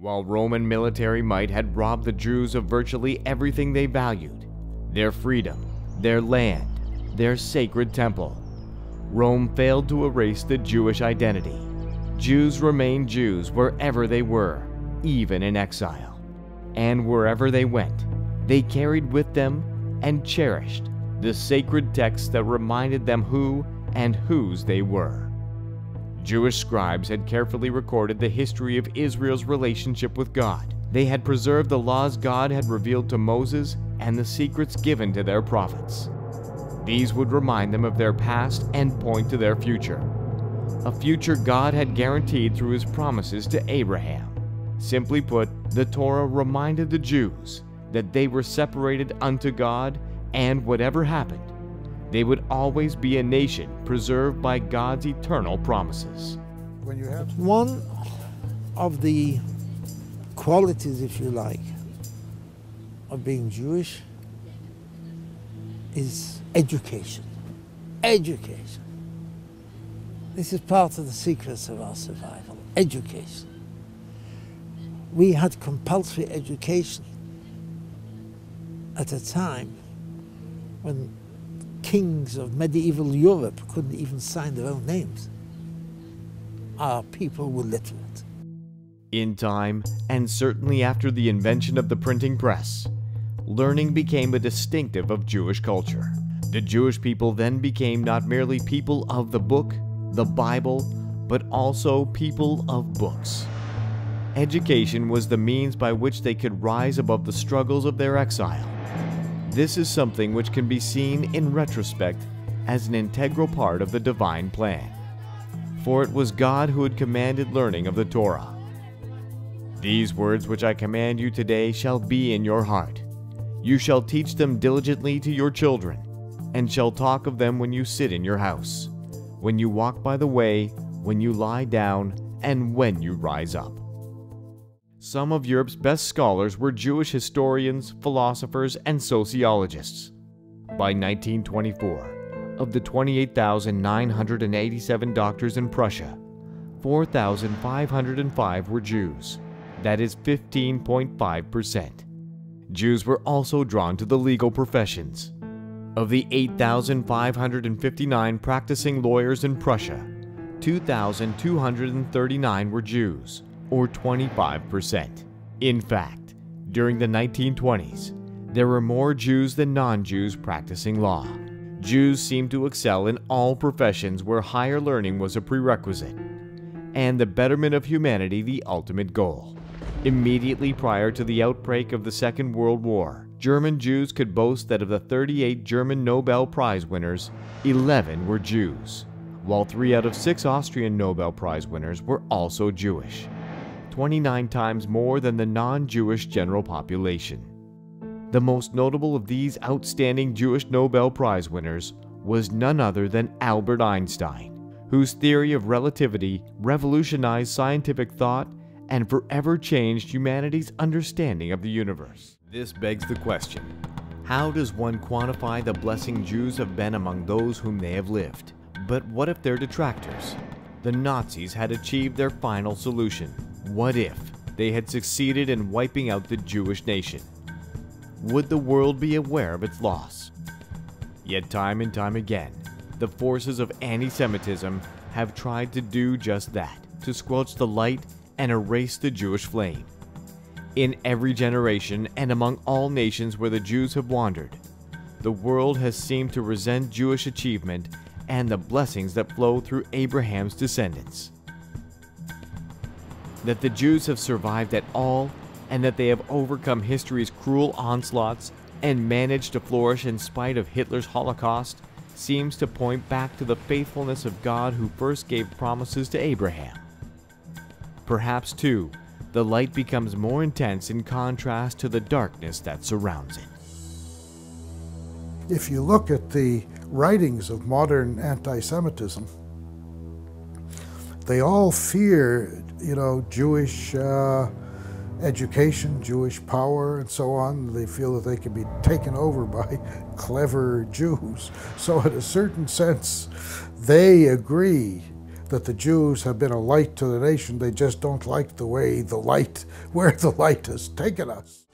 While Roman military might had robbed the Jews of virtually everything they valued, their freedom, their land, their sacred temple, Rome failed to erase the Jewish identity. Jews remained Jews wherever they were, even in exile. And wherever they went, they carried with them and cherished the sacred texts that reminded them who and whose they were. Jewish scribes had carefully recorded the history of Israel's relationship with God. They had preserved the laws God had revealed to Moses and the secrets given to their prophets. These would remind them of their past and point to their future, a future God had guaranteed through his promises to Abraham. Simply put, the Torah reminded the Jews that they were separated unto God, and whatever happened, they would always be a nation preserved by God's eternal promises. When you have one of the qualities, if you like, of being Jewish is education. Education. This is part of the secrets of our survival. Education. We had compulsory education at a time when kings of medieval Europe couldn't even sign their own names. Our people were literate. In time, and certainly after the invention of the printing press, learning became a distinctive of Jewish culture. The Jewish people then became not merely people of the book, the Bible, but also people of books. Education was the means by which they could rise above the struggles of their exile. This is something which can be seen in retrospect as an integral part of the divine plan. For it was God who had commanded learning of the Torah. These words which I command you today shall be in your heart. You shall teach them diligently to your children, and shall talk of them when you sit in your house, when you walk by the way, when you lie down, and when you rise up. Some of Europe's best scholars were Jewish historians, philosophers, and sociologists. By 1924, of the 28,987 doctors in Prussia, 4,505 were Jews. That is 15.5%. Jews were also drawn to the legal professions. Of the 8,559 practicing lawyers in Prussia, 2,239 were Jews, or 25%. In fact, during the 1920s, there were more Jews than non-Jews practicing law. Jews seemed to excel in all professions where higher learning was a prerequisite, and the betterment of humanity the ultimate goal. Immediately prior to the outbreak of the Second World War, German Jews could boast that of the 38 German Nobel Prize winners, 11 were Jews, while 3 out of 6 Austrian Nobel Prize winners were also Jewish, 29 times more than the non-Jewish general population. The most notable of these outstanding Jewish Nobel Prize winners was none other than Albert Einstein, whose theory of relativity revolutionized scientific thought and forever changed humanity's understanding of the universe. This begs the question, how does one quantify the blessing Jews have been among those whom they have lived? But what if their detractors, the Nazis, had achieved their final solution? What if they had succeeded in wiping out the Jewish nation? Would the world be aware of its loss? Yet time and time again, the forces of anti-Semitism have tried to do just that, to squelch the light and erase the Jewish flame. In every generation and among all nations where the Jews have wandered, the world has seemed to resent Jewish achievement and the blessings that flow through Abraham's descendants. That the Jews have survived at all, and that they have overcome history's cruel onslaughts and managed to flourish in spite of Hitler's Holocaust, seems to point back to the faithfulness of God who first gave promises to Abraham. Perhaps, too, the light becomes more intense in contrast to the darkness that surrounds it. If you look at the writings of modern anti-Semitism, they all fear, Jewish education, Jewish power, and so on. They feel that they can be taken over by clever Jews. So in a certain sense, they agree that the Jews have been a light to the nation. They just don't like the way where the light has taken us.